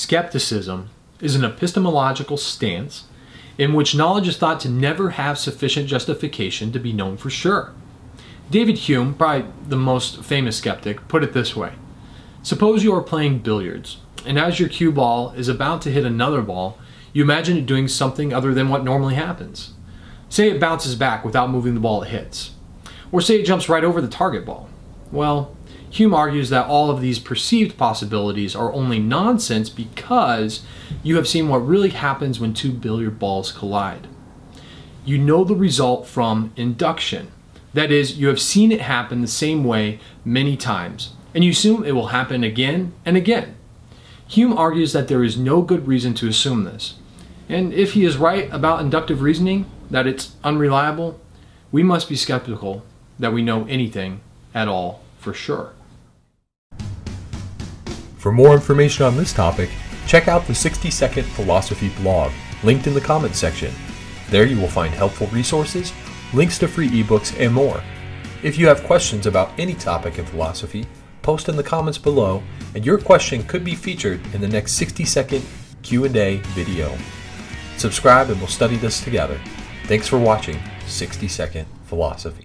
Skepticism is an epistemological stance in which knowledge is thought to never have sufficient justification to be known for sure. David Hume, probably the most famous skeptic, put it this way. Suppose you are playing billiards, and as your cue ball is about to hit another ball, you imagine it doing something other than what normally happens. Say it bounces back without moving the ball it hits. Or say it jumps right over the target ball. Well, Hume argues that all of these perceived possibilities are only nonsense because you have seen what really happens when two billiard balls collide. You know the result from induction. That is, you have seen it happen the same way many times, and you assume it will happen again and again. Hume argues that there is no good reason to assume this. And if he is right about inductive reasoning, that it's unreliable, we must be skeptical that we know anything at all for sure. For more information on this topic, check out the 60-Second Philosophy blog, linked in the comments section. There you will find helpful resources, links to free ebooks, and more. If you have questions about any topic in philosophy, post in the comments below, and your question could be featured in the next 60-second Q&A video. Subscribe and we'll study this together. Thanks for watching 60-Second Philosophy.